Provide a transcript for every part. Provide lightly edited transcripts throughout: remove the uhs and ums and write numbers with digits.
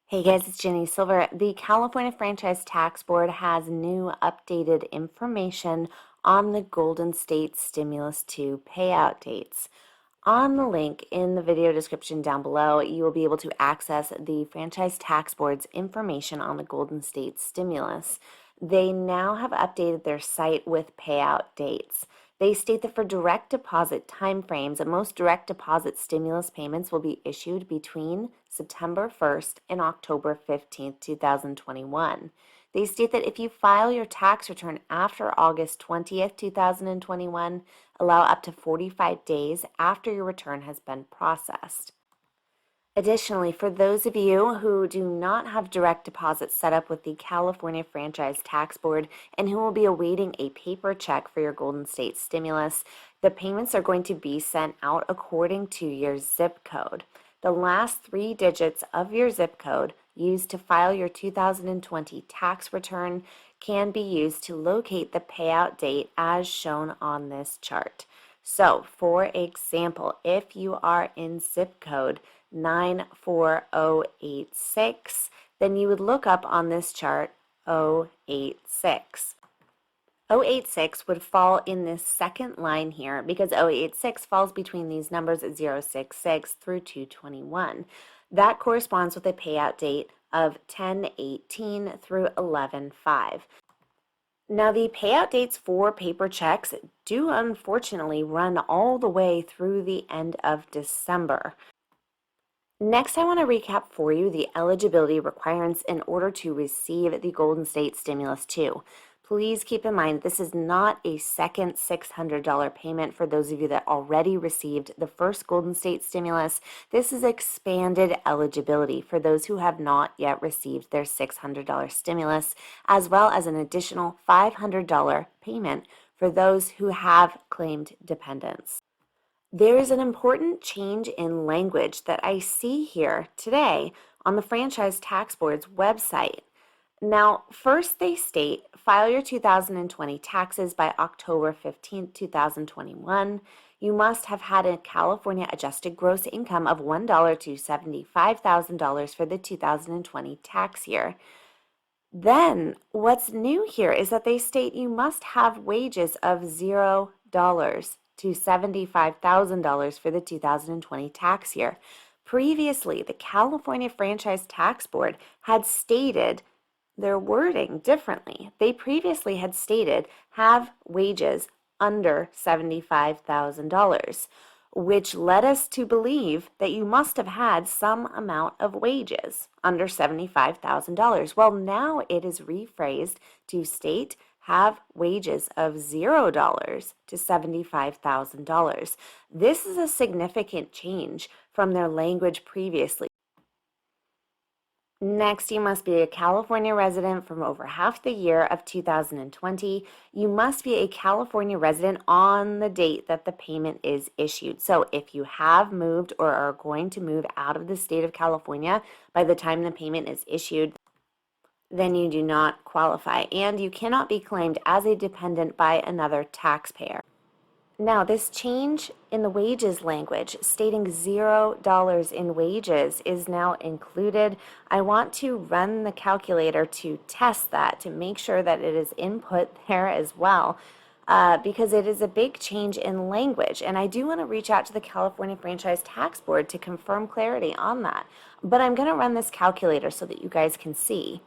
Hey guys, it's Jenny Silver. The California Franchise Tax Board has new updated information on the Golden State Stimulus 2 payout dates. On the link in the video description down below, you will be able to access the Franchise Tax Board's information on the Golden State Stimulus. They now have updated their site with payout dates. They state that for direct deposit timeframes, most direct deposit stimulus payments will be issued between September 1st and October 15th, 2021. They state that if you file your tax return after August 20th, 2021, allow up to 45 days after your return has been processed. Additionally, for those of you who do not have direct deposits set up with the California Franchise Tax Board and who will be awaiting a paper check for your Golden State stimulus, the payments are going to be sent out according to your zip code. The last 3 digits of your zip code used to file your 2020 tax return can be used to locate the payout date as shown on this chart. So, for example, if you are in zip code 94086, then you would look up on this chart 086. 086 would fall in this second line here because 086 falls between these numbers 066 through 221. That corresponds with a payout date of 10/18 through 11/5. Now, the payout dates for paper checks do unfortunately run all the way through the end of December. Next, I want to recap for you the eligibility requirements in order to receive the Golden State Stimulus 2. Please keep in mind this is not a second $600 payment for those of you that already received the first Golden State Stimulus. This is expanded eligibility for those who have not yet received their $600 stimulus, as well as an additional $500 payment for those who have claimed dependents. There is an important change in language that I see here today on the Franchise Tax Board's website. Now, first they state, file your 2020 taxes by October 15, 2021. You must have had a California adjusted gross income of $1 to $75,000 for the 2020 tax year. Then, what's new here is that they state you must have wages of $0 to $75,000 for the 2020 tax year. Previously, the California Franchise Tax Board had stated their wording differently. They previously had stated have wages under $75,000, which led us to believe that you must have had some amount of wages under $75,000. Well, now it is rephrased to state have wages of $0 to $75,000. This is a significant change from their language previously. Next, you must be a California resident from over half the year of 2020. You must be a California resident on the date that the payment is issued. So if you have moved or are going to move out of the state of California by the time the payment is issued, then you do not qualify, and you cannot be claimed as a dependent by another taxpayer. Now, this change in the wages language, stating $0 in wages, is now included. I want to run the calculator to test that, to make sure that it is input there as well, because it is a big change in language. And I do want to reach out to the California Franchise Tax Board to confirm clarity on that. But I'm going to run this calculator so that you guys can see.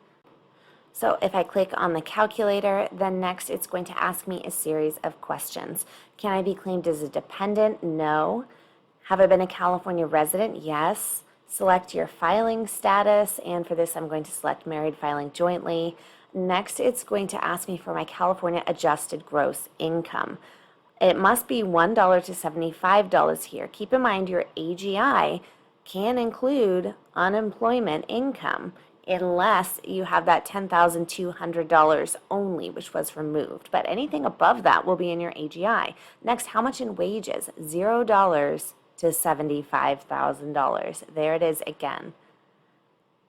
So if I click on the calculator, then next it's going to ask me a series of questions. Can I be claimed as a dependent? No. Have I been a California resident? Yes. Select your filing status, and for this I'm going to select married filing jointly. Next, it's going to ask me for my California adjusted gross income. It must be $1 to $75 here. Keep in mind your AGI can include unemployment income, unless you have that $10,200 only, which was removed. But anything above that will be in your AGI. Next, how much in wages? $0 to $75,000. There it is again.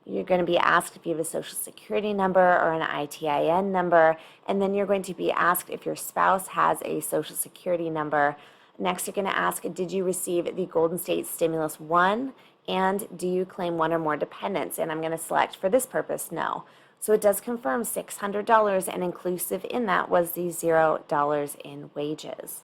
You're going to be asked if you have a social security number or an ITIN number, and then you're going to be asked if your spouse has a social security number. Next, you're going to ask, did you receive the Golden State Stimulus 1 And do you claim one or more dependents? And I'm going to select for this purpose, no. So it does confirm $600, and inclusive in that was the $0 in wages.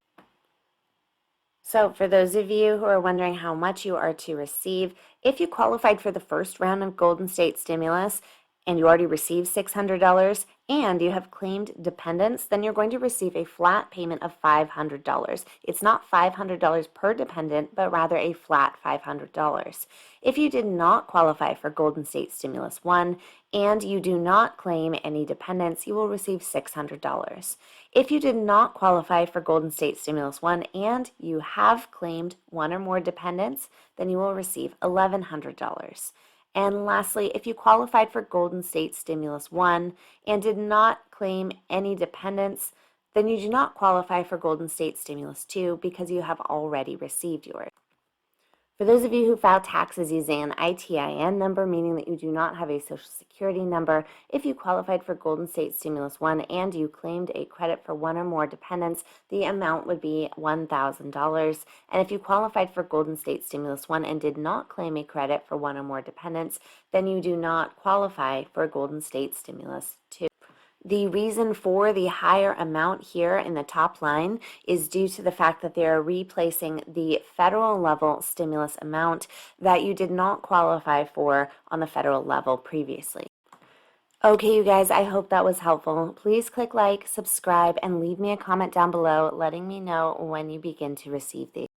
So for those of you who are wondering how much you are to receive, if you qualified for the first round of Golden State stimulus and you already received $600 and you have claimed dependents, then you're going to receive a flat payment of $500. It's not $500 per dependent, but rather a flat $500. If you did not qualify for Golden State Stimulus 1 and you do not claim any dependents, you will receive $600. If you did not qualify for Golden State Stimulus 1 and you have claimed one or more dependents, then you will receive $1,100. And lastly, if you qualified for Golden State Stimulus 1 and did not claim any dependents, then you do not qualify for Golden State Stimulus 2 because you have already received yours. For those of you who file taxes using an ITIN number, meaning that you do not have a Social Security number, if you qualified for Golden State Stimulus 1 and you claimed a credit for one or more dependents, the amount would be $1,000. And if you qualified for Golden State Stimulus 1 and did not claim a credit for one or more dependents, then you do not qualify for Golden State Stimulus 2. The reason for the higher amount here in the top line is due to the fact that they are replacing the federal level stimulus amount that you did not qualify for on the federal level previously. Okay, you guys, I hope that was helpful. Please click like, subscribe, and leave me a comment down below letting me know when you begin to receive these.